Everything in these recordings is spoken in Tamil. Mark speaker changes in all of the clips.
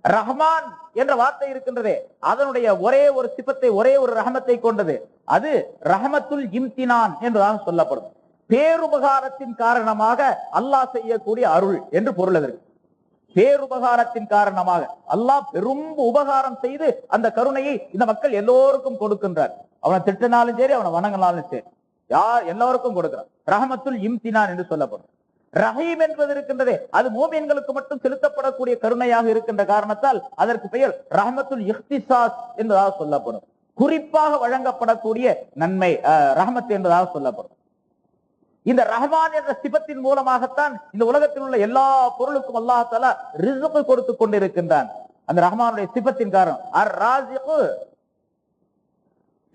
Speaker 1: ரஹ்மான் என்ற வார்த்தை இருக்கின்றதே, அதனுடைய ஒரே ஒரு சிபத்தை, ஒரே ஒரு ரஹமத்தை கொண்டது. அது ரஹமத்துல் இம்தினான் என்பதாக சொல்லப்படும். பேருபகாரத்தின் காரணமாக அல்லாஹ் செய்யக்கூடிய அருள் என்று பொருள் அதற்கு. பேருபகாரத்தின் காரணமாக அல்லாஹ் பெரும் உபகாரம் செய்து அந்த கருணையை இந்த மக்கள் எல்லோருக்கும் கொடுக்கின்றார். அவனை திட்டினாலும் சரி, அவனை வணங்கினாலும் சரி, யார் எல்லோருக்கும் கொடுக்கிறார். ரஹமத்துல் இம்தினான் என்று சொல்லப்படும். ரஹீம் என்பது இருக்கின்றதே, அது மூமின்களுக்கு மட்டும் செலுத்தப்படக்கூடிய கருணையாக இருக்கின்ற காரணத்தால் அதற்கு பெயர் ரஹமத்துல் இஹ்திசாஸ் என்பதாக சொல்லப்படும். குறிப்பாக வழங்கப்படக்கூடிய நன்மை ரஹமத் என்பதாக சொல்லப்படும். இந்த ரஹ்மான் என்ற சிபத்தின் மூலமாகத்தான் இந்த உலகத்தில் உள்ள எல்லா பொருளுக்கும் அல்லாஹ் தஆலா ரிஸ்க் கொடுத்து கொண்டிருக்கின்றான். அந்த ரஹ்மானுடைய சிபத்தின் காரணம் அர் ராஸிகு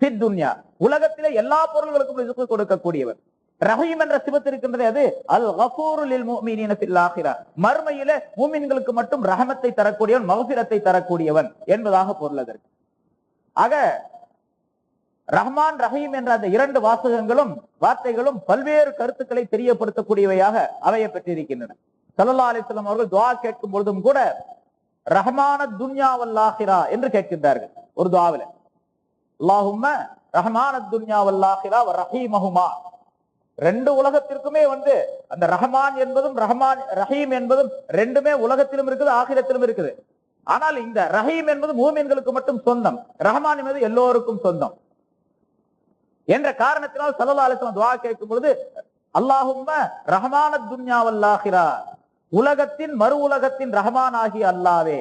Speaker 1: ஃபித் துன்யா, உலகத்திலே எல்லா பொருள்களுக்கும் ரிஸ்க் கொடுக்கக்கூடியவர். ரஹீம் என்ற சிபத்து இருக்கின்றது, அது அல் கஃபூரு லில் முஃமினீன ஃபில் ஆখিরা, மறுமையிலே மூமின்களுக்கு மட்டும் ரஹமத்தை தரக்கூடியவன், மக்ஃபிரத்தை தரக்கூடியவன் என்பதாக பொருள் அதற்கு. ஆக ரஹ்மான் ரஹீம் என்ற அந்த இரண்டு வார்த்தைகளும் பல்வேறு கருத்துக்களை தெரியப்படுத்தக்கூடியவையாக அமைய பெற்றிருக்கின்றன. ஸல்லல்லாஹு அலைஹி வஸல்லம் அவர்கள் துஆ கேட்கும் பொழுதும் கூட ரஹ்மானத் துன்யா வல் ஆখিরা என்று கேட்கின்றார்கள். ஒரு துஆவில அல்லாஹும்ம ரஹ்மானத் துன்யா வல் ஆখিরা வ ரஹீமஹுமா, ரெண்டு உலகத்திற்குமே அந்த ரஹ்மான் என்பதும் ரஹீம் என்பதும் ரெண்டுமே உலகத்திலும் இருக்குது, ஆகிரத்திலும் இருக்குது. ஆனால் இந்த ரஹீம் என்பது மூமின்களுக்கு மட்டும் சொந்தம், ரஹ்மான் என்பது எல்லோருக்கும் சொந்தம் என்ற காரணத்தினால் ஸல்லல்லாஹு அலைஹி வஸல்லம் துஆ கேட்கும் பொழுது அல்லாஹும்ம ரஹ்மானத் துன்யா வல் ஆখিরা, உலகத்தின் மறு உலகத்தின் ரஹ்மான் ஆகிய அல்லாவே,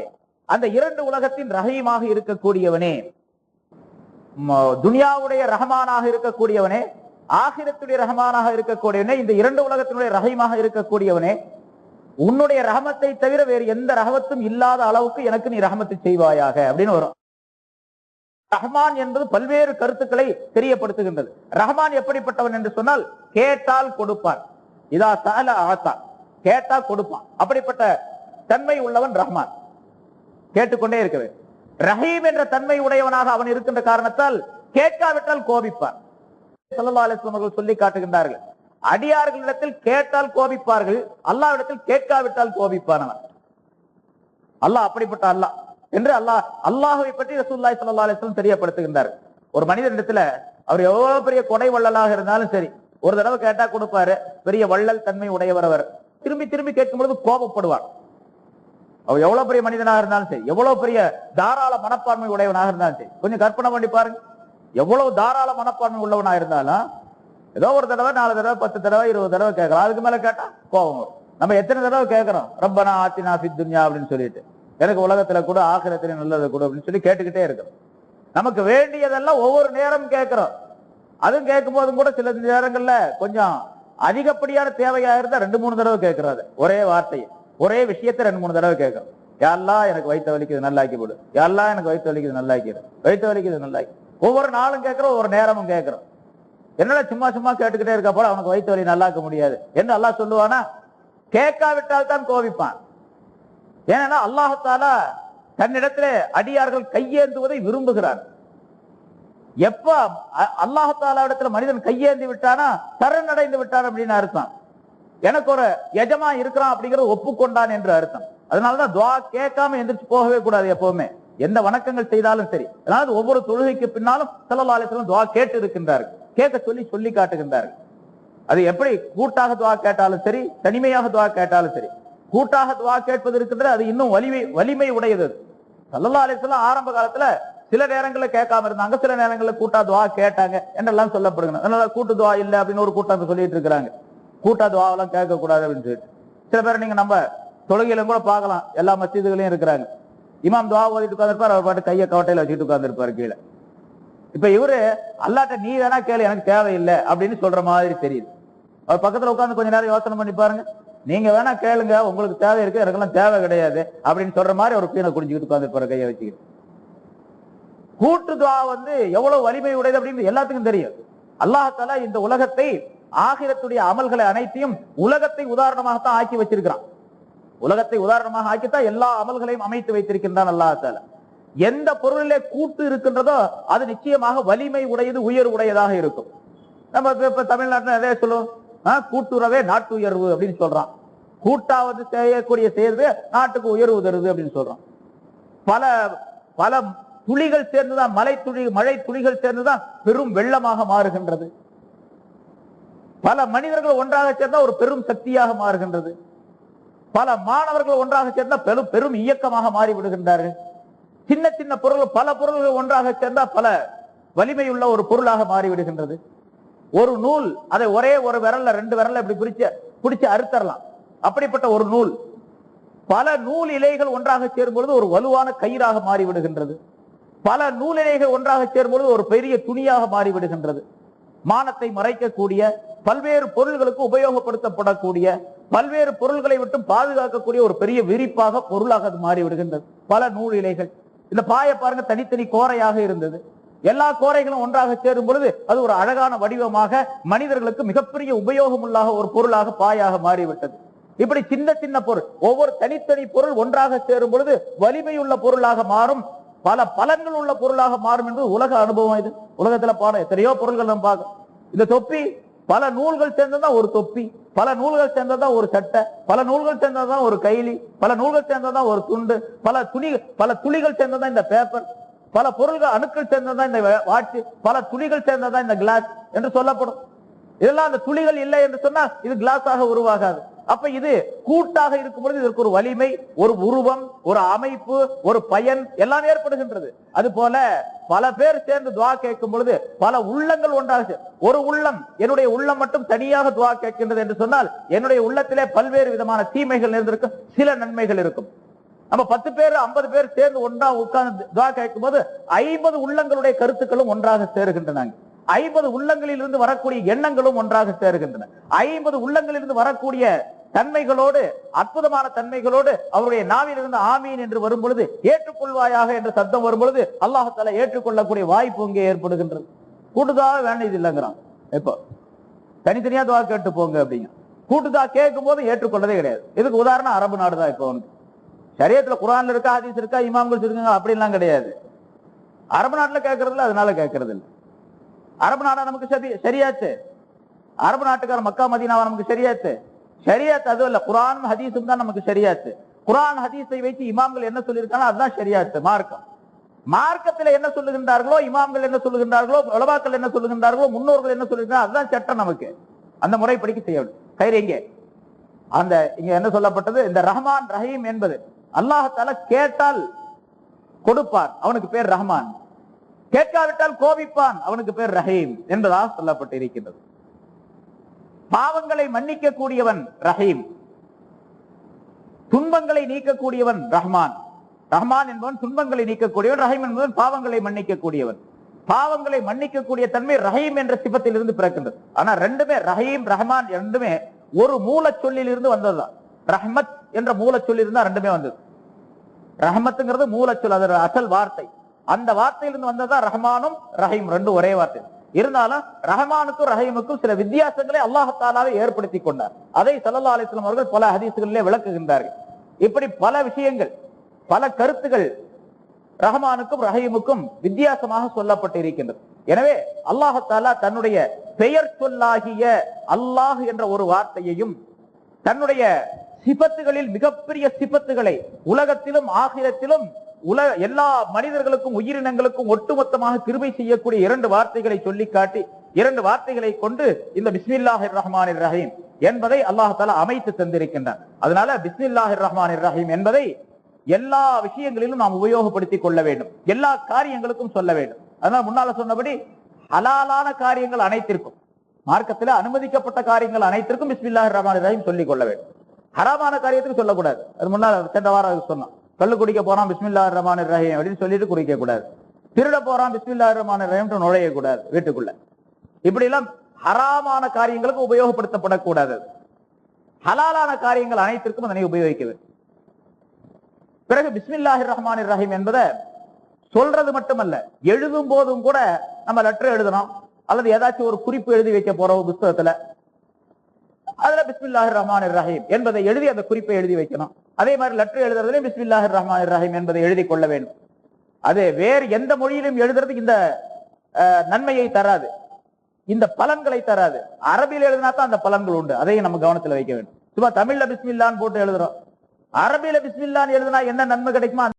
Speaker 1: அந்த இரண்டு உலகத்தின் ரஹீமாக இருக்கக்கூடியவனே, துன்யாவுடைய ரஹ்மானாக இருக்கக்கூடியவனே, ஆகிரத்துடைய ரஹ்மானாக இருக்கக்கூடியவனே, இந்த இரண்டு உலகத்தினுடைய ரஹீமாக இருக்கக்கூடியவனே, உன்னுடைய ரஹமத்தை தவிர வேறு எந்த ரஹமத்தும் இல்லாத அளவுக்கு எனக்கு நீ ரஹமத்து செய்வாயாக அப்படின்னு வரும். ரஹ்மான் என்பது பல்வேறு கருத்துக்களை தெரியப்படுத்துகின்றது. ரஹ்மான் எப்படிப்பட்டவன் என்று சொன்னால் கேட்டால் கொடுப்பான், இதா சஅல ஆதா, கேட்டால் கொடுப்பான், அப்படிப்பட்ட தன்மை உள்ளவன் ரஹ்மான், கேட்டுக்கொண்டே இருக்கவே. ரஹீம் என்ற தன்மை உடையவனாக அவன் இருக்கின்ற காரணத்தால் கேட்காவிட்டால் கோபிப்பான். ஸல்லல்லாஹு அலைஹி வஸல்லம் அவர்கள் சொல்லி காட்டுகின்றார்கள், அடியார்களிடத்தில் கேட்டால் கோபிப்பார்கள், அல்லாஹ்விடத்தில் கேட்காவிட்டால் கோபிப்பான் அவன். அல்லாஹ் அப்படிப்பட்ட அல்லாஹ் என்று அல்லாஹ்வை பற்றி ரசூலுல்லாஹி ஸல்லல்லாஹு அலைஹி வஸல்லம் தெரியப்படுத்துகின்றார். ஒரு மனிதனிடத்துல அவர் எவ்வளவு பெரிய கொடை வள்ளலாக இருந்தாலும் சரி, ஒரு தடவை கேட்டா கொடுப்பாரு, பெரிய வள்ளல் தன்மை உடையவர் அவர். திரும்பி திரும்பி கேட்கும் பொழுது கோபப்படுவார். அவர் எவ்வளவு பெரிய மனிதனாக இருந்தாலும் சரி, எவ்வளவு பெரிய தாராள மனப்பான்மை உடையவனாக இருந்தாலும் சரி, கொஞ்சம் கற்பனை பண்ணி பாருங்க. எவ்வளவு தாராள மனப்பான்மை உள்ளவனா இருந்தாலும் ஏதோ ஒரு தடவை, 4 தடவை, 10 தடவை, 20 தடவை கேட்கலாம். அதுக்கு மேல கேட்டா கோபம் வரும். நம்ம எத்தனை தடவை கேட்கிறோம், ரப்பனா ஆத்தினா ஃபித் துன்யா அப்படின்னு சொல்லிட்டு, எனக்கு உலகத்துல கூட ஆகிரத்துல நல்லது கூட அப்படின்னு சொல்லி கேட்டுக்கிட்டே இருக்கிறோம். நமக்கு வேண்டியதெல்லாம் ஒவ்வொரு நேரம் கேட்கிறோம். அதுவும் கேட்கும் போதும் கூட சில நேரங்கள்ல கொஞ்சம் அதிகப்படியான தேவையா இருந்தா 2-3 தடவை கேட்கறது. ஒரே வார்த்தையை, ஒரே விஷயத்தை 2-3 தடவை கேட்கிறோம். யாரெல்லாம் எனக்கு வயிற்று வலிக்குது நல்லாக்கி போடு, யாரெல்லாம் எனக்கு வயிற்று வலிக்குது நல்லாக்கிடு, வயிற்று வலிக்குது நல்லாக்கி. ஒவ்வொரு நாளும் கேட்கிறோம், ஒவ்வொரு நேரமும் கேட்கிறோம். என்னால சும்மா கேட்டுக்கிட்டே இருக்க போல அவனுக்கு வயிற்று வலி நல்லாக்க முடியாது என்று அல்லாஹ் சொல்லுவானா? கேட்காவிட்டால் தான் கோபிப்பான். ஏன்னா அல்லாஹ் தஆலா தன்னிடத்திலே அடியார்கள் கையேந்துவதை விரும்புகிறார். எப்ப அல்லாஹ் தஆலா இடத்துல மனிதன் கையேந்தி விட்டானா சரணடைந்து விட்டான் அப்படின்னு அர்த்தம். எனக்கு ஒரு எஜமா இருக்கிறான் அப்படிங்கறது ஒப்புக்கொண்டான் என்று அர்த்தம். அதனாலதான் துஆ கேட்காம எந்திரிச்சு போகவே கூடாது. எப்பவுமே எந்த வணக்கங்கள் செய்தாலும் சரி, அதாவது ஒவ்வொரு தொழுகைக்கு பின்னாலும் ஸல்லல்லாஹு அலைஹி வஸல்லம் துஆ கேட்டு இருக்கின்றார்கள், கேட்க சொல்லி காட்டுகின்றார்கள். அது எப்படி கூட்டாக துஆ கேட்டாலும் சரி, தனிமையாக துஆ கேட்டாலும் சரி, கூட்டாக துஆ கேட்பது இருக்கின்றது, அது இன்னும் வலிமை உடையது. ஸல்லல்லாஹு அலைஹி வஸல்லம் ஆரம்ப காலத்துல சில நேரங்களில் கேட்காம இருந்தாங்க, சில நேரங்களில் கூட்டா துஆ கேட்டாங்க என்றெல்லாம் சொல்லப்படுகிறது. அதனால கூட்டு துஆ இல்லை அப்படின்னு ஒரு கூட்டம் சொல்லிட்டு இருக்கிறாங்க. கூட்டா துஆவெல்லாம் கேட்க கூடாது அப்படின்னு சொல்லிட்டு சில பேர் நீங்க நம்ம தொழுகையிலும் கூட பார்க்கலாம், எல்லா மஸ்ஜிதுகளையும் இருக்கிறாங்க. இமாம் துஆ ஓதிட்டு உட்கார்ந்திருப்பார், அவர் பாட்டு கையை கவட்டையில வச்சுட்டு உட்கார்ந்திருப்பாரு கீழே. இப்ப இவரு அல்லாஹ்ட்ட நீ வேணா கேளு, எனக்கு தேவையில்லை அப்படின்னு சொல்ற மாதிரி தெரியுது. அவர் பக்கத்துல உட்கார்ந்து கொஞ்ச நேரம் யோசனை பண்ணி பாருங்க, நீங்க வேணா கேளுங்க, உங்களுக்கு தேவை இருக்கு, எனக்கெல்லாம் தேவை கிடையாது அப்படின்னு சொல்ற மாதிரி ஒரு பீனை குடிச்சுக்கிட்டு உட்கார்ந்து கையை வச்சுக்கிட்டு. கூட்டு துஆ எவ்வளவு வலிமை உடையது அப்படின்னு எல்லாத்துக்கும் தெரியும். அல்லாஹ் தஆலா இந்த உலகத்தை, ஆகிரத்துடைய அமல்களை அனைத்தையும் உலகத்தை உதாரணமாகத்தான் ஆக்கி வச்சிருக்கிறான். உலகத்தை உதாரணமாக ஆக்கித்தான் எல்லா அமல்களையும் அமைத்து வைத்திருக்கின்றான் அல்லாஹ் தஆலா. எந்த பொருளிலே கூட்டு இருக்கின்றதோ அது நிச்சயமாக வலிமை உடையது, உயர் உடையதாக இருக்கும். நம்ம இப்ப தமிழ்நாட்டில் நிறைய சொல்லுவோம், கூட்டுறவே நாட்டு உயர்வு அப்படின்னு சொல்றான். கூட்டா செய்யக்கூடிய சேர்வு நாட்டுக்கு உயர்வு தருது அப்படின்னு சொல்றான். பல பல துளிகள் சேர்ந்துதான் மழை துளிகள் சேர்ந்துதான் பெரும் வெள்ளமாக மாறுகின்றது. பல மனிதர்கள் ஒன்றாக சேர்ந்தா ஒரு பெரும் சக்தியாக மாறுகின்றது. பல மாணவர்கள் ஒன்றாக சேர்ந்தா பெரும் இயக்கமாக மாறிவிடுகின்றார்கள். சின்ன சின்ன பொருள்கள், பல பொருள்கள் ஒன்றாக சேர்ந்தா பல வலிமையுள்ள ஒரு பொருளாக மாறிவிடுகின்றது. ஒரு நூல், அதை ஒரே ஒரு விரல்ல 2 விரல்ல இப்படி பிடிச்சு அறுத்தரலாம். அப்படிப்பட்ட ஒரு நூல் பல நூல் இலைகள் ஒன்றாக சேரும்பொழுது ஒரு வலுவான கயிறாக மாறிவிடுகின்றது. பல நூல் இலைகள் ஒன்றாக சேரும்பொழுது ஒரு பெரிய துணியாக மாறிவிடுகின்றது. மானத்தை மறைக்கக்கூடிய, பல்வேறு பொருள்களுக்கு உபயோகப்படுத்தப்படக்கூடிய, பல்வேறு பொருள்களை விட்டு பாதுகாக்கக்கூடிய ஒரு பெரிய விரிப்பாக பொருளாக அது மாறிவிடுகின்றது. பல நூல் இலைகள். இந்த பாயை பாருங்க, தனித்தனி கோரையாக இருந்தது. எல்லா கோரைகளும் ஒன்றாக சேரும் பொழுது அது ஒரு அழகான வடிவமாக மனிதர்களுக்கு மிகப்பெரிய உபயோகமுள்ளாக ஒரு பொருளாக பாயாக மாறிவிட்டது. இப்படி சின்ன சின்ன பொருள், ஒவ்வொரு தனித்தனி பொருள் ஒன்றாக சேரும் பொழுது வலிமையுள்ள பொருளாக மாறும், பல பலன்கள் உள்ள பொருளாக மாறும் என்பது உலக அனுபவம். இது உலகத்துல பாடம் எத்தனையோ பொருள்கள் நம்ம பார்க்க. இந்த தொப்பி பல நூல்கள் சேர்ந்ததான் ஒரு தொப்பி, பல நூல்கள் சேர்ந்ததான் ஒரு சட்டை, பல நூல்கள் சேர்ந்ததான் ஒரு கைலி, பல நூல்கள் சேர்ந்ததான் ஒரு துண்டு, பல துளிகள் சேர்ந்ததான் இந்த பேப்பர், பல பொருள்கள் அணுக்கள் சேர்ந்ததான் இந்த வாட்ச், பல துளிகள் சேர்ந்ததான் இந்த கிளாஸ் என்று சொல்லப்படும். இதெல்லாம் அந்த துளிகள் இல்லை என்று சொன்னால் இது கிளாஸாக உருவாகாது. அப்ப இது கூட்டாக இருக்கும் பொழுது இதற்கு ஒரு வலிமை, ஒரு உருவம், ஒரு அமைப்பு, ஒரு பயன் எல்லாம் ஏற்படுகின்றது. அது போல பல பேர் சேர்ந்து துவா கேட்கும் பொழுது பல உள்ளங்கள் ஒன்றாக, ஒரு உள்ளம், என்னுடைய உள்ளம் மட்டும் தனியாக துவா கேட்கின்றது என்று சொன்னால் என்னுடைய உள்ளத்திலே பல்வேறு விதமான தீமைகள் இருந்திருக்கும், சில நன்மைகள் இருக்கும். நம்ம 10 பேர் 50 பேர் சேர்ந்து ஒன்றா உட்கார்ந்து துவா கேட்கும் போது 50 உள்ளங்களுடைய கருத்துக்களும் ஒன்றாக சேருகின்றன. 50 உள்ளங்களில் இருந்து வரக்கூடிய எண்ணங்களும் ஒன்றாக சேருகின்றன. 50 உள்ளங்களில் இருந்து வரக்கூடிய தன்மைகளோடு, அற்புதமான தன்மைகளோடு அவருடைய நாவிலிருந்து ஆமீன் என்று வரும் பொழுது, ஏற்றுக்கொள்வாயாக என்ற சத்தம் வரும் பொழுது அல்லாஹ் தஆலா ஏற்றுக்கொள்ளக்கூடிய வாய்ப்பு இங்கே ஏற்படுகின்றது. கூட்டுதா வேண்டியது இல்லைங்கிறான். இப்போ தனித்தனியா துவா கேட்டு போங்க அப்படிங்க. கூட்டுதா கேட்கும் போது ஏற்றுக்கொள்ளதே கிடையாது. இதுக்கு உதாரணம் அரபு நாடு தான். இப்போ உனக்கு ஷரியத்துல குர்ஆன்ல இருக்கா, ஹதீஸ் இருக்கா, இமாம்கள் இருக்குங்க, அப்படிலாம் கிடையாது. அரபு நாட்டுல கேட்கறதுல அதனால கேட்கறது இல்லை. அரபு நாடா நமக்கு ஷரியத்து, அரபு நாட்டுக்கார மக்கா மதீனாவா நமக்கு ஷரியத்து? ஷரியத் அது இல்ல, குர்ஆனும் ஹதீஸும் தான் நமக்கு ஷரியத்து. குர்ஆன் ஹதீஸை வைத்து இமாம்கள் என்ன சொல்லியிருக்காங்க அதுதான் ஷரியத்து, மார்க்கம். மார்க்கத்தில் என்ன சொல்லுகின்றார்களோ, இமாம்கள் என்ன சொல்லுகின்றார்களோ, உலமாக்கள் என்ன சொல்லுகின்றார்களோ, முன்னோர்கள் என்ன சொல்லுகின்றார்கள் அதுதான் சட்டம் நமக்கு. அந்த முறைப்படிக்கு செய்ய வேண்டும். கைரீங்க அந்த இங்க என்ன சொல்லப்பட்டது, இந்த ரஹ்மான் ரஹீம் என்பது அல்லாஹ் தஆலா கேட்டால் கொடுப்பான், அவனுக்கு பேர் ரஹ்மான். கேட்காவிட்டால் கோபிப்பான், அவனுக்கு பேர் ரஹீம் என்பதாக சொல்லப்பட்டு இருக்கின்றது. பாவங்களை மன்னிக்க கூடியவன் ரஹீம், துன்பங்களை நீக்கக்கூடியவன் ரஹ்மான். ரஹ்மான் என்பவன் துன்பங்களை நீக்கக்கூடியவன், ரஹீம் என்பவன் பாவங்களை மன்னிக்க கூடியவன். பாவங்களை மன்னிக்கக்கூடிய தன்மை ரஹீம் என்ற சிபத்தில் இருந்து பிறக்கின்றது. ஆனா ரெண்டுமே ரஹீம் ரஹ்மான் ரெண்டுமே ஒரு மூல சொல்லில் இருந்து வந்ததுதான். ரஹ்மத் என்ற மூல சொல்லில் இருந்தா ரெண்டுமே வந்தது. ரஹ்மத்துங்கிறது மூலச்சொல், அது அசல் வார்த்தை. அந்த வார்த்தையிலிருந்து வந்ததுதான் ரஹ்மானும் ரஹீம், ரெண்டும் ஒரே வார்த்தை. இருந்தாலும் ரஹ்மானுக்கும் ரஹீமுக்கும் சில வித்தியாசங்களை அல்லாஹ் தஆலாவே ஏற்படுத்தி கொண்டார். அதை ஸல்லல்லாஹு அலைஹி வஸல்லம் அவர்கள் பல ஹதீஸ்களிலே விளக்குகின்றார்கள். இப்படி பல விஷயங்கள், பல கருத்துகள் ரஹ்மானுக்கும் ரஹீமுக்கும் வித்தியாசமாக சொல்லப்பட்டு இருக்கின்றது. எனவே அல்லாஹ் தஆலா தன்னுடைய பெயர் சொல்லாகிய அல்லாஹ் என்ற ஒரு வார்த்தையையும், தன்னுடைய சிபத்துகளில் மிகப்பெரிய சிபத்துகளை உலகத்திலும் ஆகிரத்திலும் எல்லா மனிதர்களுக்கும் உயிரினங்களுக்கும் ஒட்டுமொத்தமாக கிருபை செய்யக்கூடிய 2 வார்த்தைகளை சொல்லி காட்டி, 2 வார்த்தைகளை கொண்டு இந்த பிஸ்மில்லாஹிர் ரஹ்மானிர் ரஹீம் என்பதை அல்லாஹ் தஆலா அமைத்து தந்திருக்கின்றார். அதனால பிஸ்மில்லாஹிர் ரஹ்மானிர் ரஹீம் என்பதை எல்லா விஷயங்களிலும் நாம் உபயோகப்படுத்திக் கொள்ள வேண்டும், எல்லா காரியங்களுக்கும் சொல்ல வேண்டும். அதனால முன்னால சொன்னபடி ஹலாலான காரியங்கள் அனைத்திற்கும், மார்க்கத்தில் அனுமதிக்கப்பட்ட காரியங்கள் அனைத்திற்கும் பிஸ்மில்லாஹிர் ரஹ்மானிர் ரஹீம் சொல்லிக் கொள்ள வேண்டும். ஹராமான காரியத்துக்கு சொல்லக்கூடாது. அது முன்னால சென்ற வாரம் சொன்னோம். கள்ளு குடிக்க போறான் பிஸ்மில்லாஹிர் ரஹ்மானிர் ரஹீம் அப்படின்னு சொல்லிட்டு குடிக்க கூடாது. திருட போறான் பிஸ்மில்லாஹிர் ரஹ்மானிர் ரஹீம் நுழைய கூடாது வீட்டுக்குள்ள. இப்படி எல்லாம் ஹராமான காரியங்களுக்கு உபயோகப்படுத்தப்படக்கூடாது. ஹலாலான காரியங்கள் அனைத்திற்கும் அதனை உபயோகிக்க வேண்டும். பிறகு பிஸ்மில்லாஹிர் ரஹ்மானிர் ரஹீம் என்பதை சொல்றது மட்டுமல்ல, எழுதும் போதும் கூட நம்ம லெட்டர் எழுதணும் அல்லது ஏதாச்சும் ஒரு குறிப்பு எழுதி வைக்க போறோம் புத்தகத்துல, அதுல பிஸ்மில்லாஹிர் ரஹ்மானிர் ரஹீம் என்பதை எழுதி அந்த குறிப்பை எழுதி வைக்கணும். அதே மாதிரி லெட்டர் எழுதுறதுலையும் பிஸ்மில்லாஹிர் ரஹ்மானிர் ரஹீம் என்பதை எழுதி கொள்ள வேண்டும். அது வேறு எந்த மொழியிலும் எழுதுறது இந்த நன்மையை தராது, இந்த பலன்களை தராது. அரபியில் எழுதினா தான் அந்த பலன்கள் உண்டு, அதையும் நம்ம கவனத்தில் வைக்க வேண்டும். சும்மா தமிழ்ல பிஸ்மில்லான்னு போட்டு எழுதுறோம், அரபியில பிஸ்மில்லான்னு எழுதினா என்ன நன்மை கிடைக்குமா